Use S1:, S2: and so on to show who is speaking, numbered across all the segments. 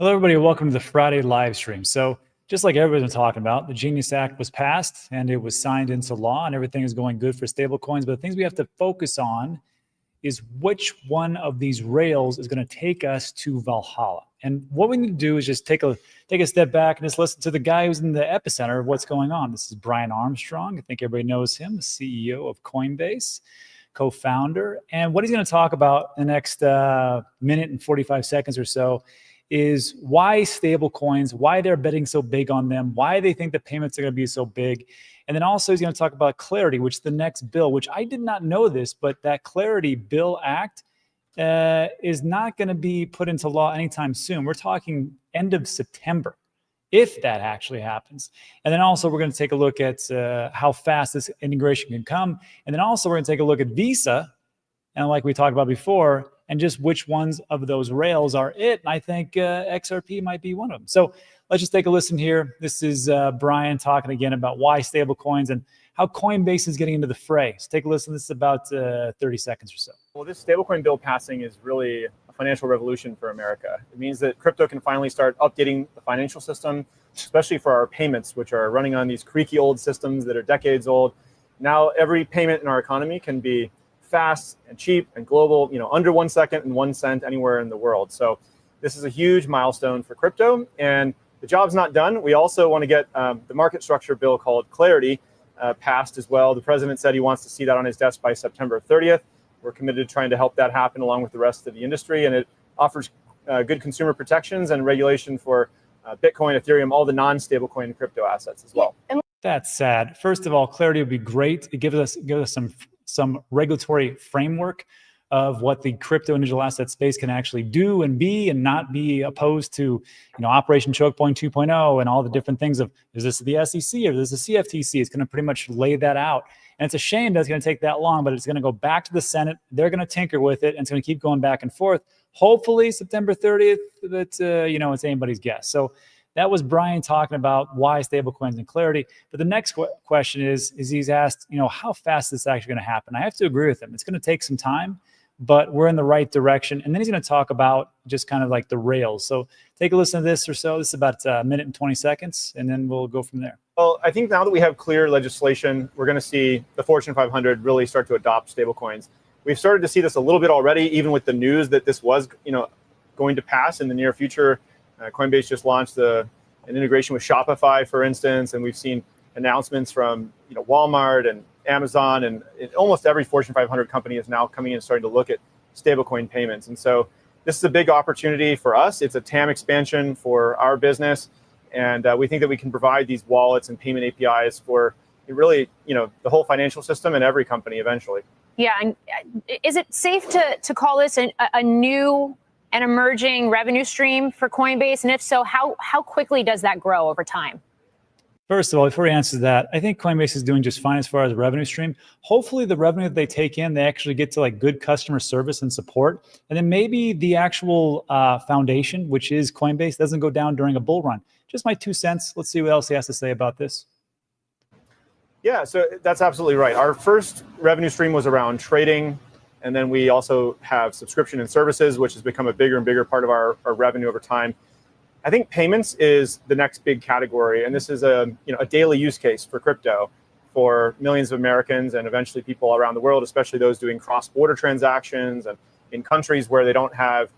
S1: Hello, everybody. Welcome to the Friday live stream. So just like everybody's been talking about, the Genius Act was passed and it was signed into law and everything is going good for stablecoins. But the things we have to focus on is which one of these rails is going to take us to Valhalla. And what we need to do is just take a step back and just listen to the guy who's in the epicenter of what's going on. This is Brian Armstrong. I think everybody knows him, the CEO of Coinbase, co-founder. And what he's going to talk about in the next minute and 45 seconds or so is why stable coins, why they're betting so big on them, why they think the payments are going to be so big. And then also he's going to talk about Clarity, which is the next bill, which I did not know this, but that Clarity Bill Act is not going to be put into law anytime soon. We're talking end of September, if that actually happens. And then also we're going to take a look at how fast this integration can come. And then also we're going to take a look at Visa, and like we talked about before, and just which ones of those rails are it. And I think XRP might be one of them. So let's just take a listen here. This is Brian talking again about why stable coins and how Coinbase is getting into the fray. So take a listen. This is about 30 seconds or so.
S2: Well, this stablecoin bill passing is really a financial revolution for America. It means that crypto can finally start updating the financial system, especially for our payments, which are running on these creaky old systems that are decades old. Now every payment in our economy can be fast and cheap and global, under 1 second and 1 cent anywhere in the world. So this is a huge milestone for crypto, and the job's not done. We also want to get the market structure bill called Clarity passed as well. The president said he wants to see that on his desk by September 30th. We're committed to trying to help that happen along with the rest of the industry, and it offers good consumer protections and regulation for Bitcoin, Ethereum, all the non-stablecoin crypto assets as well.
S1: That's sad. First of all, Clarity would be great. It gives us some regulatory framework of what the crypto and digital asset space can actually do and be, and not be opposed to, Operation Choke Point 2.0 and all the different things of, is this the SEC or is this the CFTC? It's going to pretty much lay that out. And it's a shame that it's going to take that long, but it's going to go back to the Senate. They're going to tinker with it, and it's going to keep going back and forth. Hopefully September 30th, but it's anybody's guess. So that was Brian talking about why stablecoins and Clarity. But the next question is he's asked, how fast is this actually going to happen? I have to agree with him. It's going to take some time, but we're in the right direction. And then he's going to talk about just kind of like the rails. So take a listen to this or so. This is about a minute and 20 seconds, and then we'll go from there.
S2: Well, I think now that we have clear legislation, we're going to see the Fortune 500 really start to adopt stablecoins. We've started to see this a little bit already, even with the news that this was, going to pass in the near future. Coinbase just launched an integration with Shopify, for instance, and we've seen announcements from Walmart and Amazon, and almost every Fortune 500 company is now coming in and starting to look at stablecoin payments. And so this is a big opportunity for us. It's a TAM expansion for our business, and we think that we can provide these wallets and payment APIs for really, the whole financial system and every company eventually.
S3: Yeah, and is it safe to call this a new and emerging revenue stream for Coinbase? And if so, how quickly does that grow over time?
S1: First of all, before we answer that, I think Coinbase is doing just fine as far as revenue stream. Hopefully the revenue that they take in, they actually get to like good customer service and support. And then maybe the actual foundation, which is Coinbase, doesn't go down during a bull run. Just my 2 cents. Let's see what else he has to say about this.
S2: Yeah, so that's absolutely right. Our first revenue stream was around trading. And then we also have subscription and services, which has become a bigger and bigger part of our revenue over time. I think payments is the next big category. And this is a daily use case for crypto for millions of Americans and eventually people around the world, especially those doing cross-border transactions. And in countries where they don't have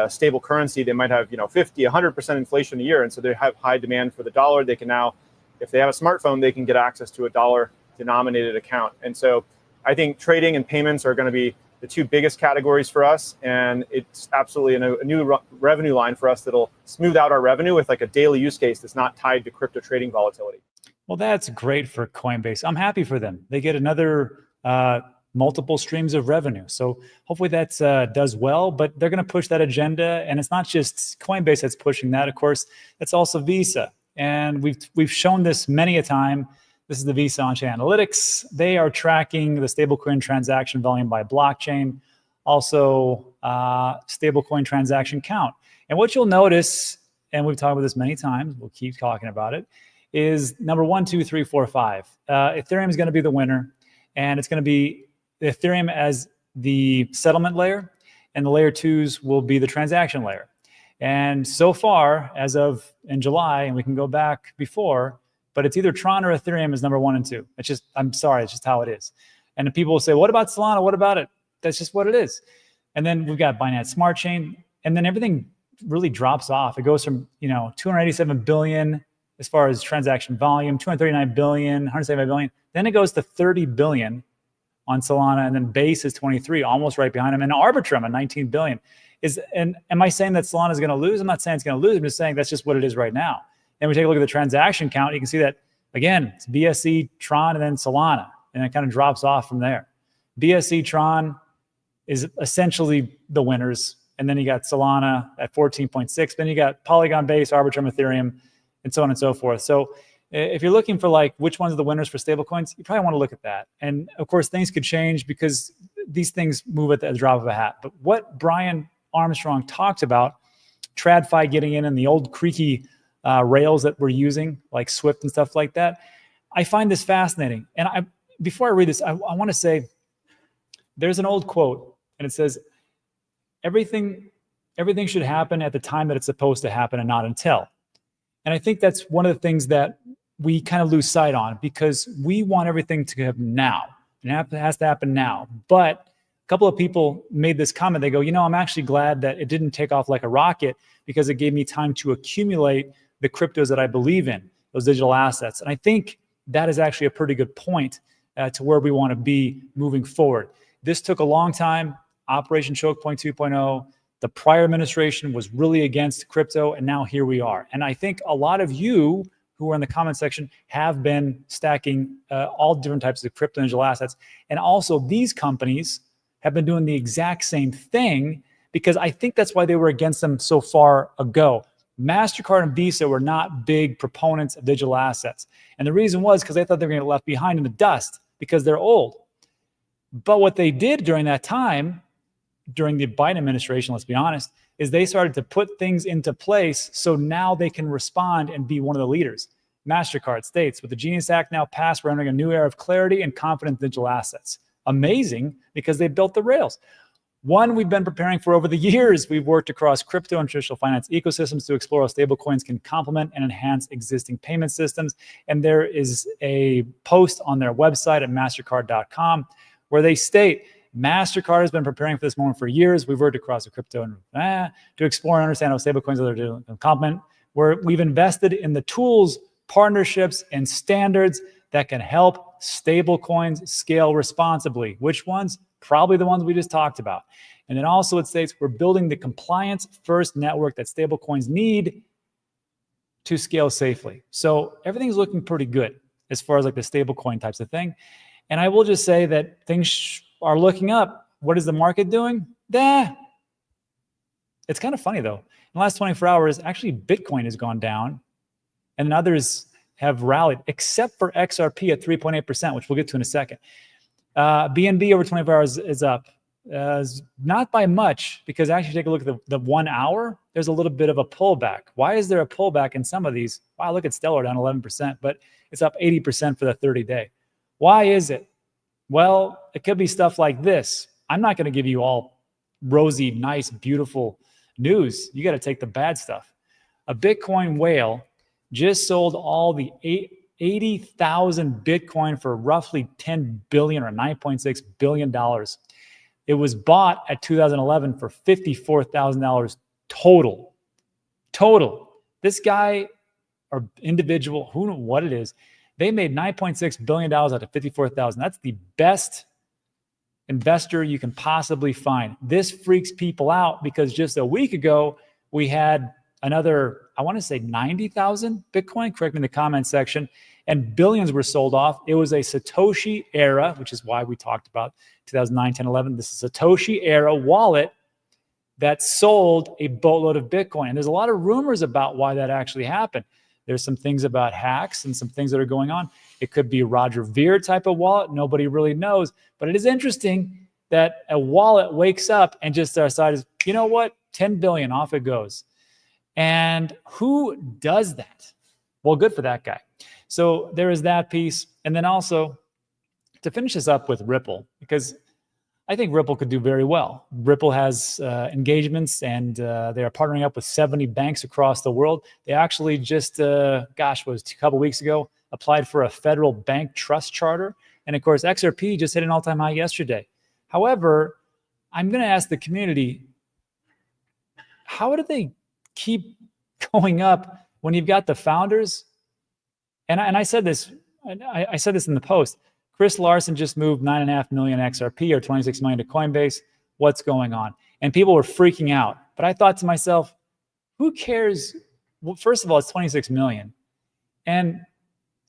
S2: stable currency, they might have 50, 100% inflation a year. And so they have high demand for the dollar. They can now, if they have a smartphone, they can get access to a dollar denominated account. And so I think trading and payments are going to be the two biggest categories for us, and it's absolutely a new revenue line for us that'll smooth out our revenue with like a daily use case that's not tied to crypto trading volatility.
S1: Well, that's great for Coinbase. I'm happy for them. They get another multiple streams of revenue. So hopefully that does well, but they're going to push that agenda, and it's not just Coinbase that's pushing that. Of course, it's also Visa, and we've shown this many a time. This is the Visa on-chain analytics. They are tracking the stablecoin transaction volume by blockchain, also stablecoin transaction count. And what you'll notice, and we've talked about this many times, we'll keep talking about it, is number 1, 2, 3, 4, 5. Ethereum is going to be the winner, and it's going to be Ethereum as the settlement layer, and the layer 2s will be the transaction layer. And so far, as of in July, and we can go back before, but it's either Tron or Ethereum is number 1 and 2. It's just, I'm sorry, it's just how it is. And people will say, what about Solana? What about it? That's just what it is. And then we've got Binance Smart Chain, and then everything really drops off. It goes from, 287 billion as far as transaction volume, 239 billion, 175 billion. Then it goes to 30 billion on Solana, and then Base is 23, almost right behind them, and Arbitrum at 19 billion. And am I saying that Solana is going to lose? I'm not saying it's going to lose. I'm just saying that's just what it is right now. And we take a look at the transaction count. You can see that, again, it's BSC, Tron, and then Solana, and it kind of drops off from there. BSC, Tron is essentially the winners. And then you got Solana at 14.6. Then you got Polygon Base, Arbitrum, Ethereum, and so on and so forth. So if you're looking for like which ones are the winners for stablecoins, you probably want to look at that. And of course, things could change because these things move at the drop of a hat. But what Brian Armstrong talked about, TradFi getting in and the old creaky rails that we're using, like Swift and stuff like that, I find this fascinating. And before I read this, I want to say there's an old quote, and it says, everything should happen at the time that it's supposed to happen and not until. And I think that's one of the things that we kind of lose sight on, because we want everything to happen now. It has to happen now. But a couple of people made this comment. They go, I'm actually glad that it didn't take off like a rocket, because it gave me time to accumulate the cryptos that I believe in, those digital assets. And I think that is actually a pretty good point to where we want to be moving forward. This took a long time. Operation Choke Point 2.0. The prior administration was really against crypto, and now here we are. And I think a lot of you who are in the comment section have been stacking all different types of crypto digital assets. And also these companies have been doing the exact same thing, because I think that's why they were against them so far ago. MasterCard and Visa were not big proponents of digital assets. And the reason was because they thought they were going to get left behind in the dust because they're old. But what they did during that time, during the Biden administration, let's be honest, is they started to put things into place so now they can respond and be one of the leaders. MasterCard states, with the Genius Act now passed, we're entering a new era of clarity and confident digital assets. Amazing, because they built the rails. One we've been preparing for over the years. We've worked across crypto and traditional finance ecosystems to explore how stablecoins can complement and enhance existing payment systems. And there is a post on their website at mastercard.com where they state, MasterCard has been preparing for this moment for years. We've worked across the crypto and to explore and understand how stablecoins are doing complement. We've invested in the tools, partnerships, and standards that can help stablecoins scale responsibly. Which ones? Probably the ones we just talked about. And then also it states we're building the compliance-first network that stablecoins need to scale safely. So everything's looking pretty good as far as like the stablecoin types of thing. And I will just say that things are looking up. What is the market doing? It's kind of funny though. In the last 24 hours, actually Bitcoin has gone down and others have rallied, except for XRP at 3.8%, which we'll get to in a second. BNB over 24 hours is up. Not by much, because actually take a look at the 1 hour, there's a little bit of a pullback. Why is there a pullback in some of these? Wow, look at Stellar down 11%, but it's up 80% for the 30-day. Why is it? Well, it could be stuff like this. I'm not going to give you all rosy, nice, beautiful news. You got to take the bad stuff. A Bitcoin whale just sold all the 80,000 Bitcoin for roughly $10 billion or $9.6 billion. It was bought at 2011 for $54,000 total. Total. This guy or individual, who knows what it is, they made $9.6 billion out of $54,000. That's the best investor you can possibly find. This freaks people out because just a week ago, we had another, I want to say 90,000 Bitcoin, correct me in the comment section, and billions were sold off. It was a Satoshi era, which is why we talked about 2009, 10, 11. This is Satoshi era wallet that sold a boatload of Bitcoin. And there's a lot of rumors about why that actually happened. There's some things about hacks and some things that are going on. It could be a Roger Ver type of wallet. Nobody really knows. But it is interesting that a wallet wakes up and just decides, you know what, 10 billion, off it goes. And who does that? Well, good for that guy. So there is that piece. And then also, to finish this up with Ripple, because I think Ripple could do very well. Ripple has engagements, and they are partnering up with 70 banks across the world. They actually just, was a couple weeks ago, applied for a federal bank trust charter. And of course, XRP just hit an all-time high yesterday. However, I'm going to ask the community, how do they keep going up when you've got the founders? And I said this, I said this in the post. Chris Larson just moved 9.5 million XRP or 26 million to Coinbase. What's going on? And people were freaking out. But I thought to myself, who cares? Well, first of all, it's 26 million. And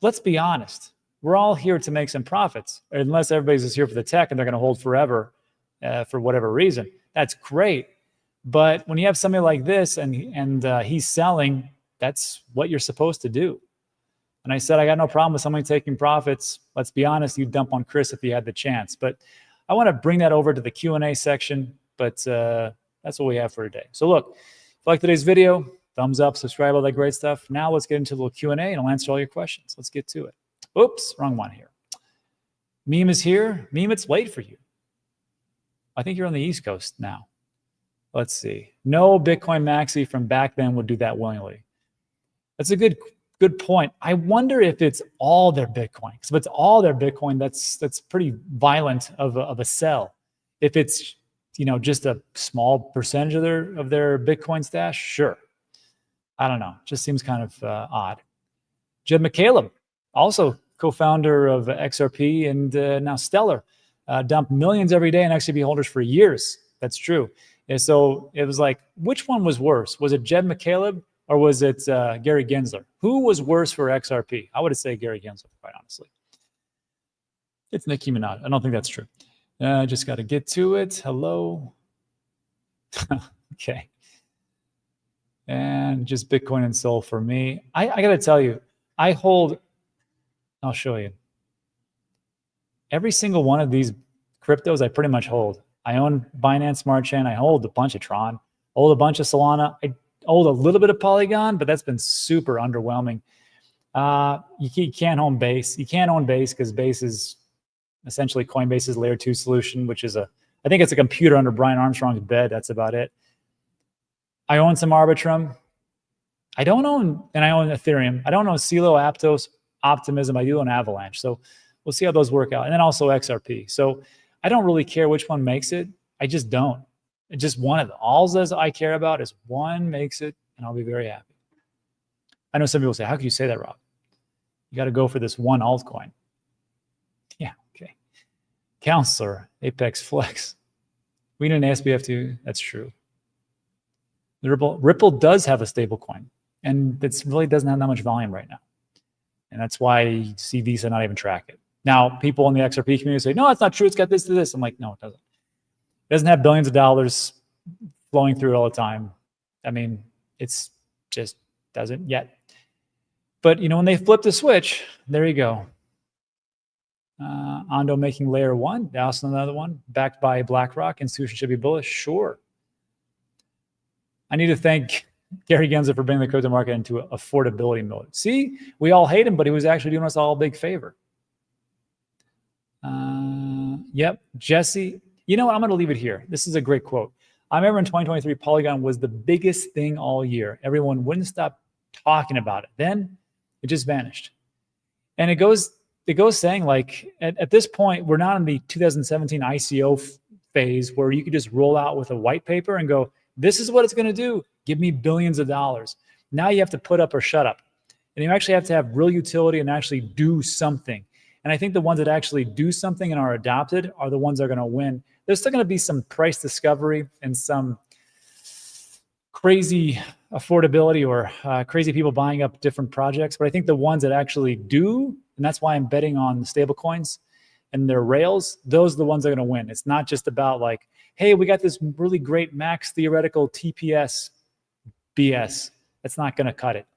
S1: let's be honest, we're all here to make some profits, unless everybody's just here for the tech and they're going to hold forever for whatever reason. That's great. But when you have somebody like this and he's selling, that's what you're supposed to do. And I said, I got no problem with somebody taking profits. Let's be honest, you'd dump on Chris if you had the chance. But I want to bring that over to the Q&A section, but that's what we have for today. So look, if you like today's video, thumbs up, subscribe, all that great stuff. Now let's get into a little Q&A and I'll answer all your questions. Let's get to it. Oops, wrong one here. Meme is here. Meme, it's late for you. I think you're on the East Coast now. Let's see. No Bitcoin maxi from back then would do that willingly. That's a good point. I wonder if it's all their Bitcoin. Because if it's all their Bitcoin, that's pretty violent of a sell. If it's just a small percentage of their Bitcoin stash, sure. I don't know. Just seems kind of odd. Jed McCaleb, also co-founder of XRP and now Stellar, dumped millions every day in XRP holders for years. That's true. And so it was like, which one was worse? Was it Jed McCaleb or was it Gary Gensler? Who was worse for XRP? I would say Gary Gensler, quite honestly. It's Nicki Minaj. I don't think that's true. I just got to get to it. Hello. Okay. And just Bitcoin and Sol for me. I got to tell you, I hold, I'll show you. Every single one of these cryptos I pretty much hold. I own Binance Smart Chain. I hold a bunch of Tron. Hold a bunch of Solana. I hold a little bit of Polygon, but that's been super underwhelming. You can't own Base. You can't own Base because Base is essentially Coinbase's layer 2 solution, which is I think it's a computer under Brian Armstrong's bed. That's about it. I own some Arbitrum. I own Ethereum. I don't own Celo, Aptos, Optimism. I do own Avalanche. So we'll see how those work out. And then also XRP. So I don't really care which one makes it. I just don't. It's just one of them. All I care about is one makes it, and I'll be very happy. I know some people say, how can you say that, Rob? You got to go for this one altcoin. Yeah, okay. Counselor, Apex Flex. We need an SBF too. That's true. The Ripple does have a stable coin, and it really doesn't have that much volume right now. And that's why you see Visa not even track it. Now, people in the XRP community say, no, it's not true. It's got this to this. I'm like, no, it doesn't. It doesn't have billions of dollars flowing through it all the time. I mean, it's just doesn't yet. But, when they flip the switch, there you go. Ondo making layer 1. That's another one. Backed by BlackRock. Institution should be bullish. Sure. I need to thank Gary Gensler for bringing the crypto market into affordability mode. See, we all hate him, but he was actually doing us all a big favor. Yep, Jesse. You know what? I'm going to leave it here. This is a great quote. I remember in 2023, Polygon was the biggest thing all year. Everyone wouldn't stop talking about it. Then it just vanished. And it goes saying, like, at this point, we're not in the 2017 ICO phase where you could just roll out with a white paper and go, this is what it's going to do. Give me billions of dollars. Now you have to put up or shut up. And you actually have to have real utility and actually do something. And I think the ones that actually do something and are adopted are the ones that are going to win. There's still going to be some price discovery and some crazy affordability or crazy people buying up different projects. But I think the ones that actually do, and that's why I'm betting on stable coins and their rails, those are the ones that are going to win. It's not just about like, hey, we got this really great max theoretical TPS BS. That's not going to cut it.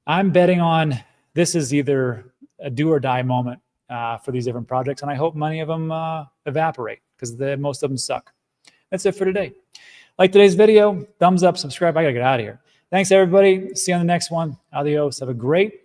S1: I'm betting on this is either a do or die moment for these different projects. And I hope many of them evaporate because most of them suck. That's it for today. Like today's video, thumbs up, subscribe. I got to get out of here. Thanks, everybody. See you on the next one. Adios. Have a great